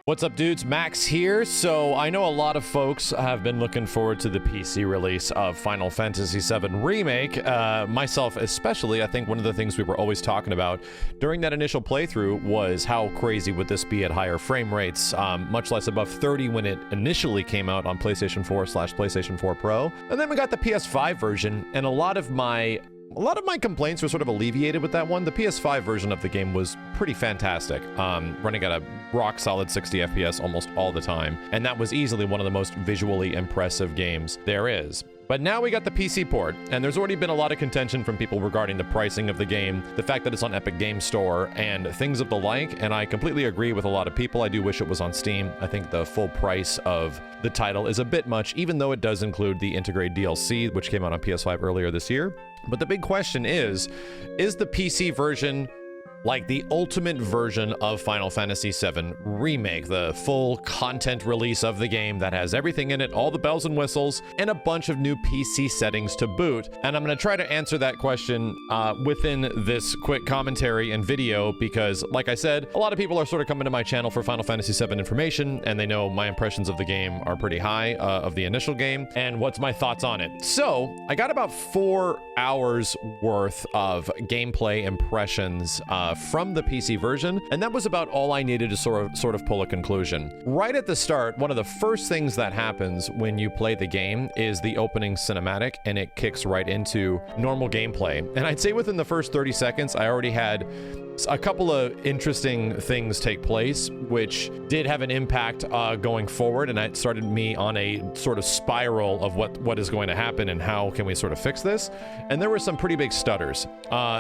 What's up, dudes? Max here. So I know a lot of folks have been looking forward to the PC release of Final Fantasy VII Remake. Myself especially. I think one of the things we were always talking about during that initial playthrough was how crazy would this be at higher frame rates, much less above 30 when it initially came out on PlayStation 4/PlayStation 4 Pro. And then we got the PS5 version, and a lot of my complaints were sort of alleviated with that one. The PS5 version of the game was pretty fantastic, running at a rock-solid 60 FPS almost all the time, and that was easily one of the most visually impressive games there is. But now we got the PC port, and there's already been a lot of contention from people regarding the pricing of the game, the fact that it's on Epic Games Store, and things of the like, and I completely agree with a lot of people. I do wish it was on Steam. I think the full price of the title is a bit much, even though it does include the integrated DLC, which came out on PS5 earlier this year. But the big question is the PC version like the ultimate version of Final Fantasy VII Remake, the full content release of the game that has everything in it, all the bells and whistles, and a bunch of new PC settings to boot? And I'm going to try to answer that question within this quick commentary and video because, like I said, a lot of people are sort of coming to my channel for Final Fantasy VII information, and they know my impressions of the game are pretty high, of the initial game, and what's my thoughts on it. So, I got about 4 hours worth of gameplay impressions from the PC version, and that was about all I needed to sort of pull a conclusion. Right at the start, one of the first things that happens when you play the game is the opening cinematic, and it kicks right into normal gameplay. And I'd say within the first 30 seconds, I already had a couple of interesting things take place, which did have an impact going forward, and it started me on a sort of spiral of what is going to happen and how can we sort of fix this. And there were some pretty big stutters.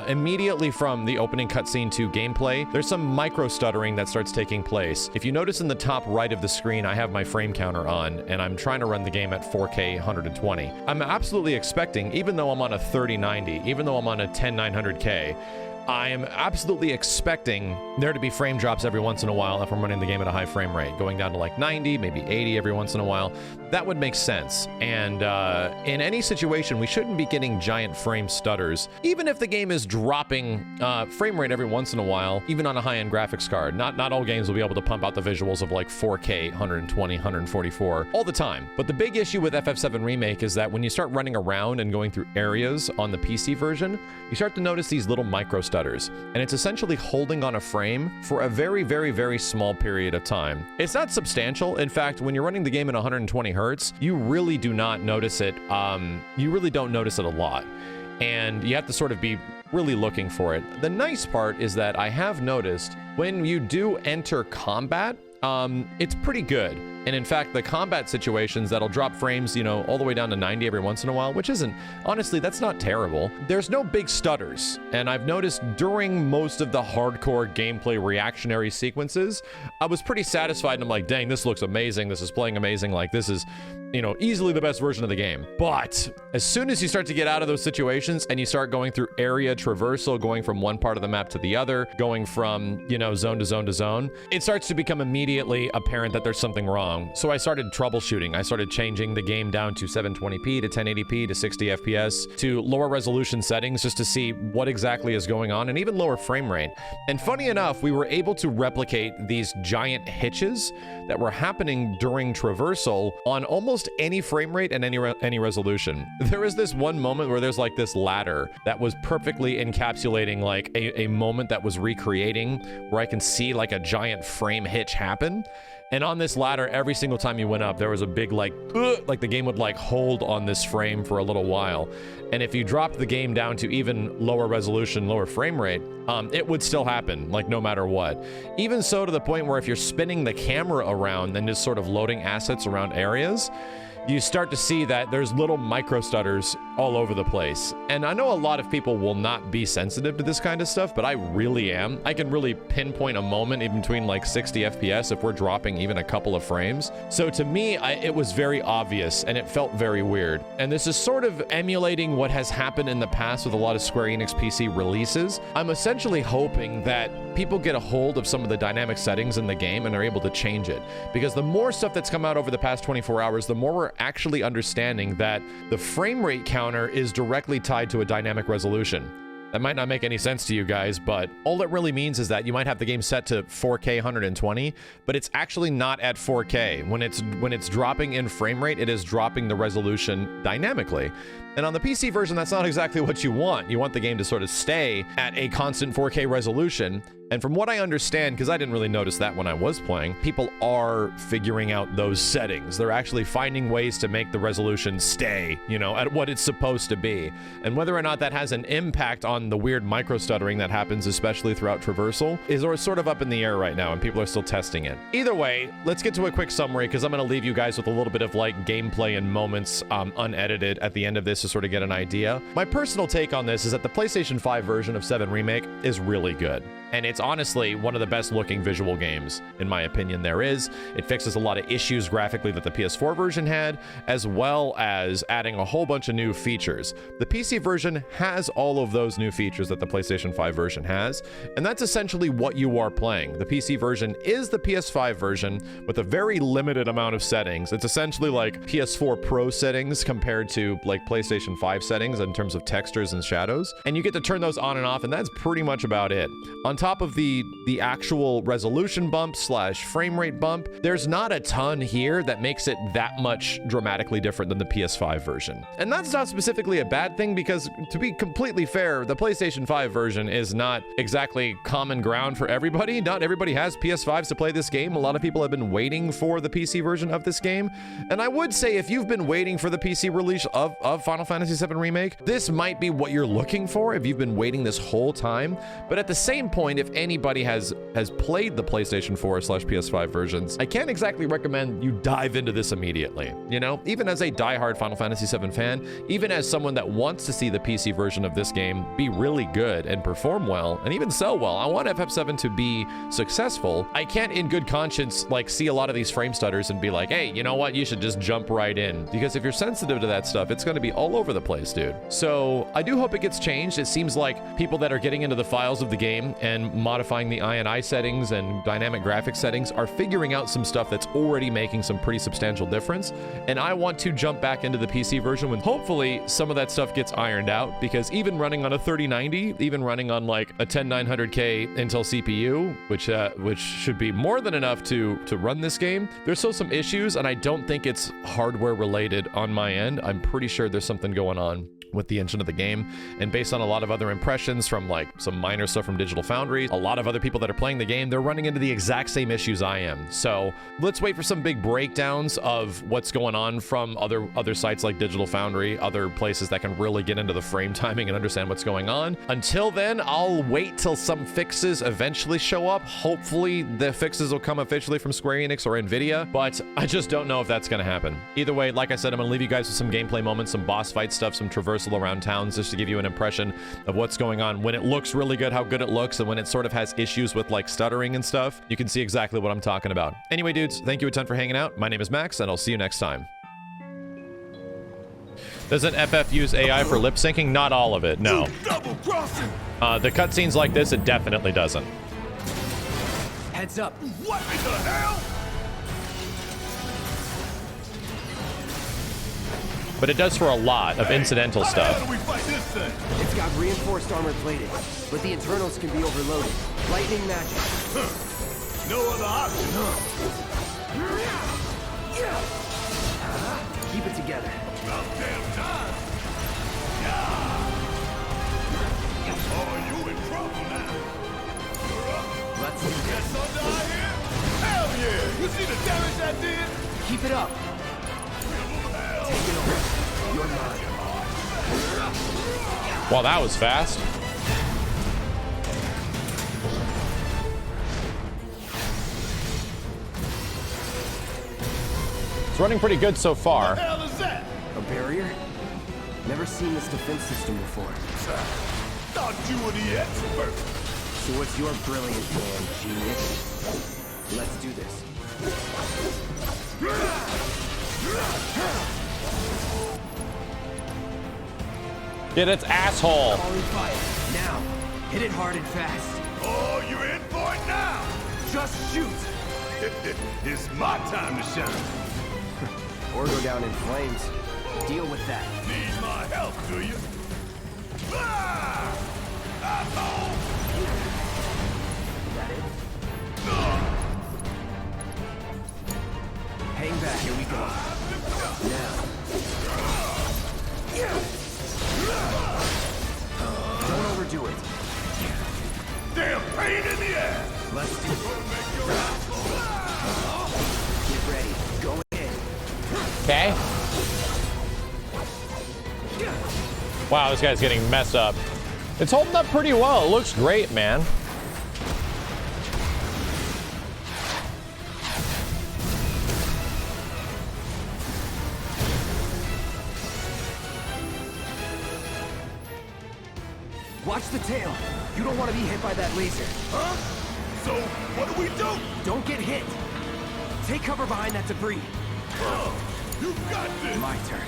Immediately from the opening cutscene to gameplay, there's some micro stuttering that starts taking place. If you notice in the top right of the screen, I have my frame counter on, and I'm trying to run the game at 4K 120. I'm absolutely expecting, even though I'm on a 3090, even though I'm on a 10900K, I am absolutely expecting there to be frame drops every once in a while if I'm running the game at a high frame rate, going down to like 90, maybe 80 every once in a while. That would make sense. And in any situation, we shouldn't be getting giant frame stutters, even if the game is dropping frame rate every once in a while, even on a high-end graphics card. Not all games will be able to pump out the visuals of like 4K, 120, 144 all the time. But the big issue with FF7 Remake is that when you start running around and going through areas on the PC version, you start to notice these little micro stutters, and it's essentially holding on a frame for a very, very, very small period of time. It's not substantial. In fact, when you're running the game at 120 hertz, you really do not notice it. You really don't notice it a lot, and you have to sort of be really looking for it. The nice part is that I have noticed when you do enter combat, it's pretty good. And in fact, the combat situations that'll drop frames, you know, all the way down to 90 every once in a while, which isn't, honestly, that's not terrible. There's no big stutters. And I've noticed during most of the hardcore gameplay reactionary sequences, I was pretty satisfied, and I'm like, dang, this looks amazing. This is playing amazing. Like, this is, you know, easily the best version of the game. But as soon as you start to get out of those situations and you start going through area traversal, going from one part of the map to the other, going from, you know, zone to zone to zone, it starts to become immediately apparent that there's something wrong. So I started troubleshooting. I started changing the game down to 720p to 1080p to 60 FPS to lower resolution settings just to see what exactly is going on, and even lower frame rate. And funny enough, we were able to replicate these giant hitches that were happening during traversal on almost any frame rate and any resolution. There was this one moment where there's like this ladder that was perfectly encapsulating like a moment that was recreating, where I can see like a giant frame hitch happen. And on this ladder, every single time you went up, there was a big like the game would like hold on this frame for a little while. And if you dropped the game down to even lower resolution, lower frame rate, it would still happen, like no matter what. Even so, to the point where if you're spinning the camera around and just sort of loading assets around areas, you start to see that there's little micro stutters all over the place. And I know a lot of people will not be sensitive to this kind of stuff, but I really am. I can really pinpoint a moment in between like 60 FPS if we're dropping even a couple of frames. So to me, it was very obvious, and it felt very weird. And this is sort of emulating what has happened in the past with a lot of Square Enix PC releases. I'm essentially hoping that people get a hold of some of the dynamic settings in the game and are able to change it. Because the more stuff that's come out over the past 24 hours, the more we're actually understanding that the frame rate counter is directly tied to a dynamic resolution. That might not make any sense to you guys, but all it really means is that you might have the game set to 4K 120, but it's actually not at 4K. When it's dropping in frame rate, it is dropping the resolution dynamically. And on the PC version, that's not exactly what you want. You want the game to sort of stay at a constant 4K resolution. And from what I understand, because I didn't really notice that when I was playing, people are figuring out those settings. They're actually finding ways to make the resolution stay, you know, at what it's supposed to be. And whether or not that has an impact on the weird micro stuttering that happens, especially throughout traversal, is sort of up in the air right now, and people are still testing it. Either way, let's get to a quick summary, because I'm going to leave you guys with a little bit of like gameplay and moments unedited at the end of this to sort of get an idea. My personal take on this is that the PlayStation 5 version of VII Remake is really good. And it's honestly one of the best looking visual games, in my opinion, there is. It fixes a lot of issues graphically that the PS4 version had, as well as adding a whole bunch of new features. The PC version has all of those new features that the PlayStation 5 version has, and that's essentially what you are playing. The PC version is the PS5 version with a very limited amount of settings. It's essentially like PS4 Pro settings compared to like PlayStation 5 settings in terms of textures and shadows, and you get to turn those on and off, and that's pretty much about it. On top of the actual resolution bump slash frame rate bump, there's not a ton here that makes it that much dramatically different than the PS5 version. And that's not specifically a bad thing, because to be completely fair, the PlayStation 5 version is not exactly common ground for everybody. Not everybody has PS5s to play this game. A lot of people have been waiting for the PC version of this game. And I would say if you've been waiting for the PC release of Final Fantasy VII Remake, this might be what you're looking for if you've been waiting this whole time. But at the same point, if anybody has played the PlayStation 4 slash PS5 versions, I can't exactly recommend you dive into this immediately. You know, even as a diehard Final Fantasy VII fan, even as someone that wants to see the PC version of this game be really good and perform well and even sell well, I want FF7 to be successful. I can't in good conscience like see a lot of these frame stutters and be like, hey, you know what, you should just jump right in, because if you're sensitive to that stuff, it's going to be all over the place, dude. So I do hope it gets changed. It seems like people that are getting into the files of the game and modifying the I&I settings and dynamic graphics settings are figuring out some stuff that's already making some pretty substantial difference. And I want to jump back into the PC version when hopefully some of that stuff gets ironed out, because even running on a 3090, even running on like a 10900K Intel CPU, which should be more than enough to run this game, there's still some issues, and I don't think it's hardware related on my end. I'm pretty sure there's something going on with the engine of the game, and based on a lot of other impressions from like some minor stuff from Digital Foundry, a lot of other people that are playing the game, they're running into the exact same issues I am. So let's wait for some big breakdowns of what's going on from other sites like Digital Foundry, other places that can really get into the frame timing and understand what's going on. Until then, I'll wait till some fixes eventually show up. Hopefully the fixes will come officially from Square Enix or Nvidia, but I just don't know if that's going to happen. Either way, like I said, I'm going to leave you guys with some gameplay moments, some boss fight stuff, some traversal around towns, just to give you an impression of what's going on. When it looks really good, how good it looks, and when it sort of has issues with like stuttering and stuff, you can see exactly what I'm talking about. Anyway, dudes, thank you a ton for hanging out. My name is Max, and I'll see you next time. Doesn't FF use AI for lip syncing? Not all of it, no. The cutscenes like this, it definitely doesn't. Heads up. What in the hell? But it does for a lot of incidental stuff. How do we fight this thing? It's got reinforced armor plating, but the internals can be overloaded. Lightning magic. No other option, huh? Keep it together. About damn time. Oh, you in trouble now. You're up. Let's do this. Guess I'll die here? Hell yeah! You see the damage I did? Keep it up. Take it over. You're mine. Wow, that was fast. It's running pretty good so far. What the hell is that? A barrier? Never seen this defense system before. Thought you were the expert. So what's your brilliant plan, genius? Let's do this. Get its asshole. Calling fire. Now, hit it hard and fast. Oh, you in Just shoot! It's my time to shine. Or go down in flames. Deal with that. Need my help, do you? Ah! Asshole! That it? Hang back, here we go. Now. Don't overdo it. Damn pain in the ass! Let's do it. Get ready. Go in. Okay. Wow, this guy's getting messed up. It's holding up pretty well. It looks great, man. Watch the tail. You don't want to be hit by that laser. Huh? So, what do we do? Don't get hit. Take cover behind that debris. You got this! My turn.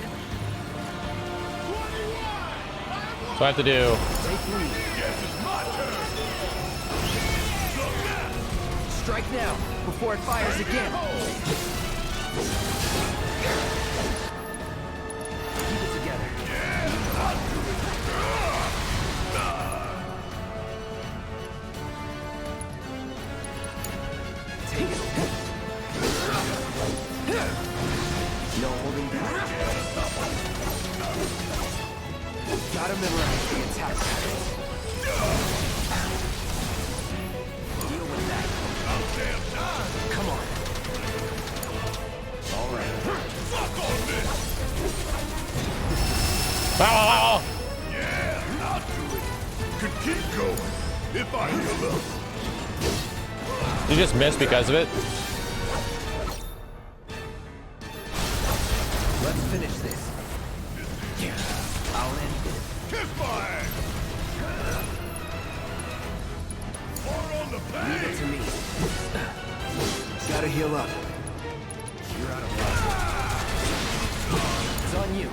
So I have to do. Take lead. Yes, it's my turn! Look now! Strike now, before it fires again. Keep it together. Yeah, I'll do it! Take it. No holding back. Gotta memorize the attack patterns. Deal with that. About damn time! Come on. All right. Fuck on this! Wow, wow, wow. Yeah, I'll do it! Could keep going if I heal up. You just missed because of it. Let's finish this. I'll end it. Kiss my ass! More on the Leave bag! it to me. Gotta heal up. You're out of luck. It's on you.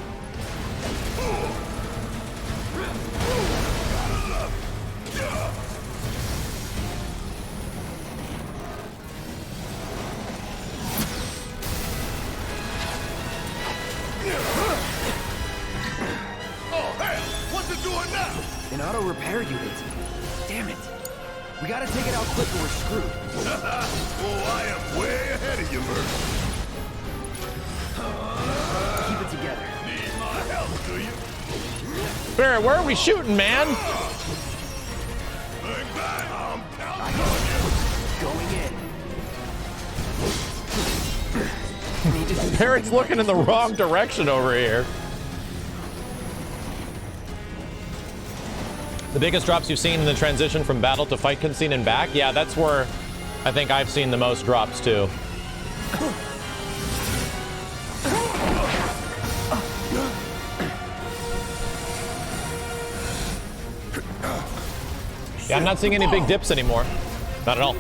Oh, hell! What's it doing now? An auto repair unit. Damn it. We gotta take it out quick or we're screwed. Oh, I am way ahead of you, Murph. Keep it together. Need my help, do you? Barrett, where are we shooting, man? Hang back! I'm counting on you! Going in. Need to do Barrett's something looking in the wrong direction over here. The biggest drops you've seen in the transition from battle to fight cutscene and back? Yeah, that's where I think I've seen the most drops too. Yeah, I'm not seeing any big dips anymore. Not at all.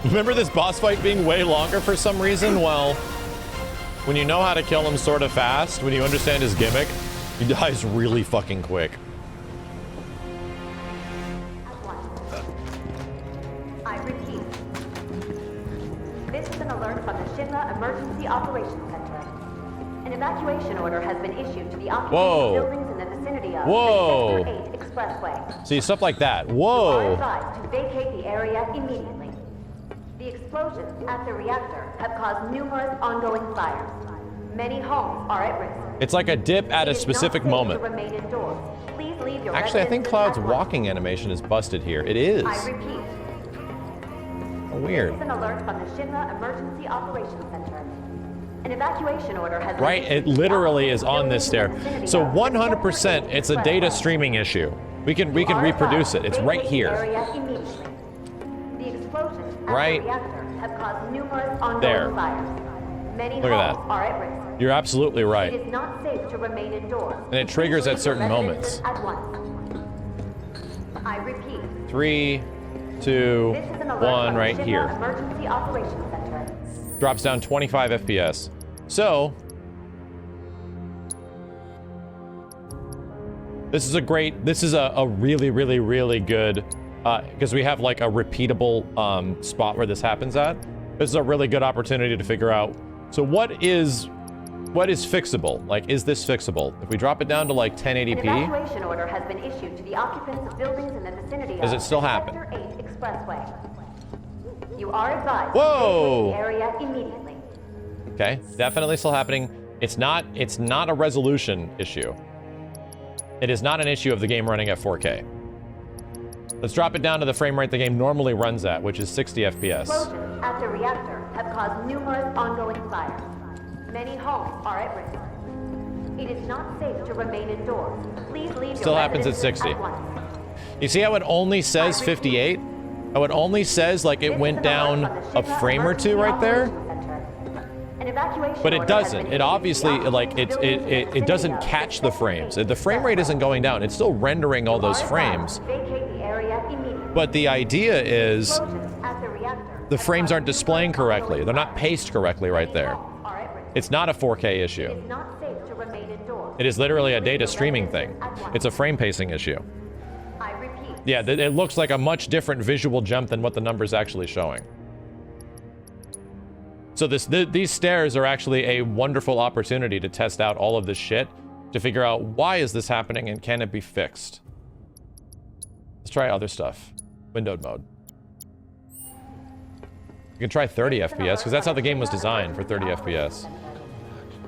Remember this boss fight being way longer for some reason? Well, when you know how to kill him sort of fast, when you understand his gimmick, he dies really fucking quick. I repeat. This is an alert from the Shinra Emergency Operations Center. An evacuation order has been issued to the occupied buildings in the vicinity of the Sector 8 Expressway. See, stuff like that. You are Whoa. advised to vacate the area immediately. The explosions at the reactor have caused numerous ongoing fires. Many homes are at risk. It's like a dip at a It is not specific safe moment. to remain indoors. Please leave your Actually, I think residences Cloud's at once. walking animation is busted here. It is. I repeat. Oh, weird. It's an alert from the Shinra Emergency Operations Center. An evacuation order has been Right? issued It to the literally is occupied on this buildings stair. in the So vicinity of the 100% Sector 8 it's a data Expressway. streaming issue. We can You are reproduce it. advised It's to right vacate the here. area immediately. The explosions at Right the reactor have caused numerous ongoing there. fires. Many Look at homes that. are at risk. You're absolutely It right. is not safe to remain indoors. And it triggers Please at leave your certain residences moments. At once. I repeat. 3, 2, This is an alert 1 from right the Shinra here. Emergency Operations Center. Drops down 25 FPS. So, this is a really, really, really good because we have like a repeatable spot where this happens at. This is a really good opportunity to figure out, so what is fixable? Like, is this fixable? If we drop it down to like 1080p, An evacuation order has been issued to the occupants of buildings in the vicinity does it still happen? Sector 8 Expressway. You are advised Whoa! to vacate the area immediately. Okay, definitely still happening. It's not a resolution issue. It is not an issue of the game running at 4K. Let's drop it down to the frame rate the game normally runs at, which is 60 FPS. Explosions at the reactor have caused numerous ongoing fires. Many homes are at risk. It is not safe to remain indoors. Please leave Still your happens at residences 60. At once. You see how it only says 58? How it only says like it went down a frame or two right there? But it doesn't. It obviously, like, it doesn't catch the frames. The frame rate isn't going down. It's still rendering all those frames. But the idea is the frames aren't displaying correctly. They're not paced correctly right there. It's not a 4K issue. It is literally a data streaming thing. It's a frame pacing issue. Yeah, it looks like a much different visual jump than what the number's actually showing. So these stairs are actually a wonderful opportunity to test out all of this shit, to figure out why is this happening and can it be fixed. Let's try other stuff. Windowed mode. You can try 30 FPS, because that's how the game was designed, for 30 FPS.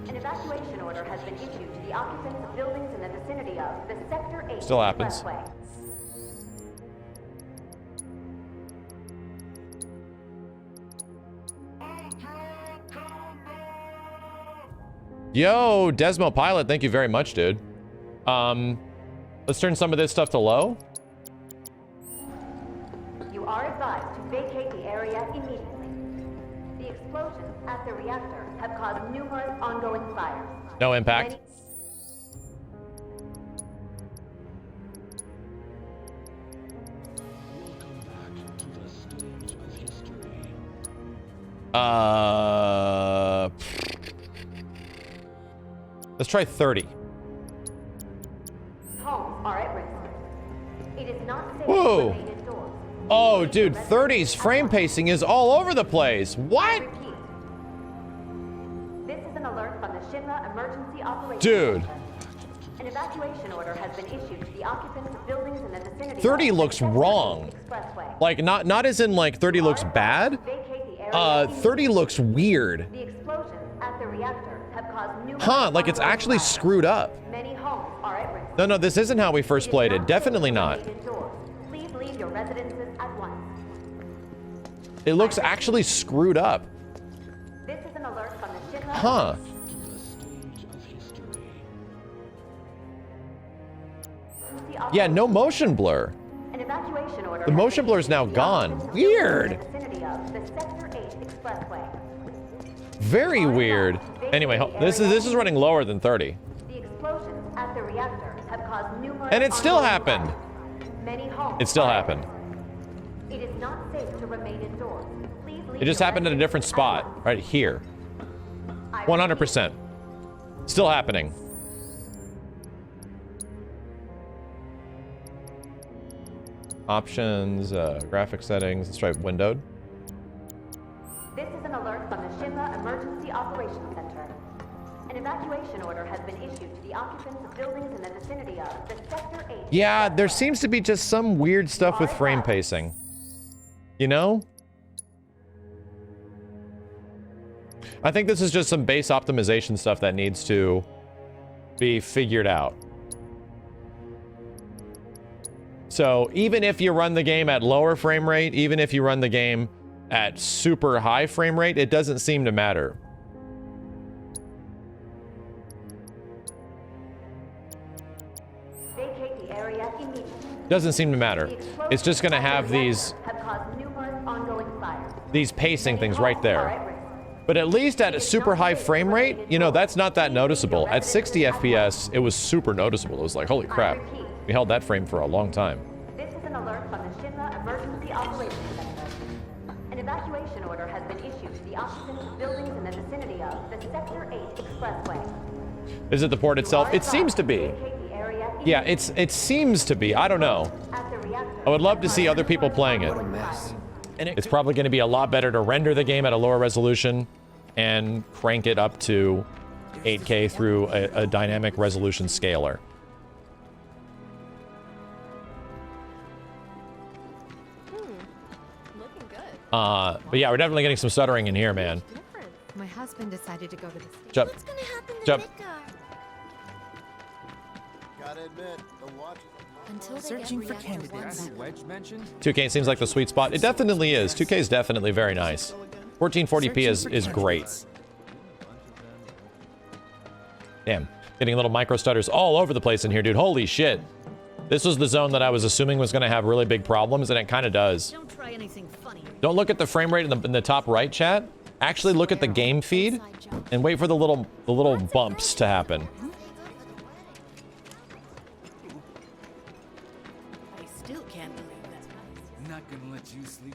An evacuation order has been issued to the occupants of buildings in the vicinity of the Sector 8 Still happens. Expressway. Yo, Desmo Pilot, thank you very much, dude. Let's turn some of this stuff to low. You are advised to vacate the area immediately. The explosions at the reactor have caused numerous ongoing fires. No impact. Let's try 30. Homes are at risk. It is not safe Whoa. to remain indoors. Oh, dude, 30's frame pacing is all over the place. What? Repeat. This is an alert from the Shinra Emergency Operations Dude. Center. An evacuation order has been issued to the occupants of buildings in the vicinity 30 of looks Sector 8 wrong. Expressway. Like, not as in, like, 30 looks bad. Vacate the area 30 looks weird. The explosions at the reactor have caused numerous Huh, like it's ongoing actually fires. screwed up. Many homes are at risk. No, this isn't how we first played it. Definitely not. Please leave your residences at once. It looks actually screwed up. This is an alert from the Shinra. Huh. Yeah, no motion blur. An evacuation order. The motion blur is now gone. Weird. Very weird. Anyway, this is running lower than 30. The explosions at the reactor have caused numerous. And it still happened. Many homes. It still happened. It is not safe to remain indoors. Please leave It just your happened at a different residences at spot, once. right here. I 100%. Still happening. Options, graphic settings. Let's try windowed. This is an alert from the Shinra Emergency Operations Center. An evacuation order has been issued to the occupants of buildings in the vicinity of the Sector 8. Yeah, there seems to be just some weird stuff with frame pacing. You know? I think this is just some base optimization stuff that needs to be figured out. So even if you run the game at lower frame rate, even if you run the game at super high frame rate, it doesn't seem to matter. Vacate the area immediately. Doesn't seem to matter. It's just gonna have these have caused numerous ongoing fires. pacing things right there. But at least at a super high frame rate, you know, that's not that noticeable. At 60 FPS, it was super noticeable. It was like, holy crap. We held that frame for a long time. This is an alert from the Shinra Emergency Operations Center. An evacuation order has been issued to the occupants of buildings in the vicinity of the Sector 8 Expressway. Is it the port itself? It seems to be. Vacate the area Yeah, it seems to be. I don't know. at the reactor I would love to see other people playing it. What a mess. And It's probably going to be a lot better to render the game at a lower resolution and crank it up to 8K through a dynamic resolution scaler. Looking good. But yeah, we're definitely getting some stuttering in here, man. My husband decided to go to the station. Jump. What's gonna happen to Jump. Mika? Gotta admit, the watch. Until they Searching get for reactor candidates. ones. Wedge mentioned? 2K seems like the sweet spot. It definitely is. 2K is definitely very nice. 1440p is great. Damn. Getting little micro stutters all over the place in here, dude. Holy shit. This was the zone that I was assuming was going to have really big problems, and it kind of does. Don't try anything funny. Don't look at the frame rate in the top right, chat. Actually look at the game feed and wait for the little bumps to happen. I still can't believe that. Not gonna let you sleep.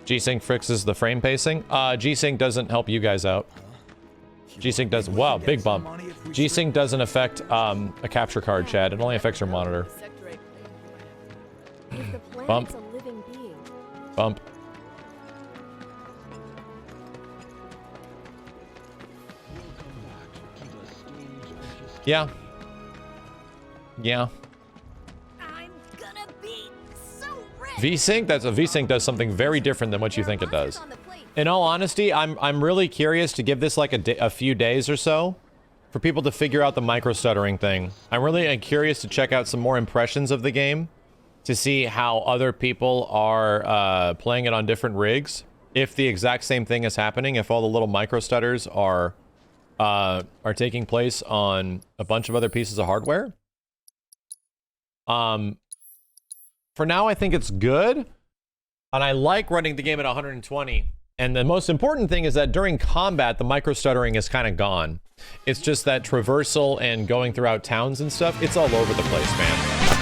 G-Sync fixes the frame pacing. G-Sync doesn't help you guys out. G-Sync does, wow, big bump. G-Sync doesn't affect a capture card, Chad. It only affects your monitor. Sector 8 If the planet's Bump. a living being, Bump. Yeah. Yeah. I'm gonna be so rich. V-Sync, V-Sync does something very different than what you think it does. In all honesty, I'm really curious to give this like a few days or so for people to figure out the micro stuttering thing. I'm really curious to check out some more impressions of the game to see how other people are playing it on different rigs. If the exact same thing is happening, if all the little micro stutters are taking place on a bunch of other pieces of hardware. For now, I think it's good, and I like running the game at 120. And the most important thing is that during combat, the micro stuttering is kind of gone. It's just that traversal and going throughout towns and stuff, it's all over the place, man.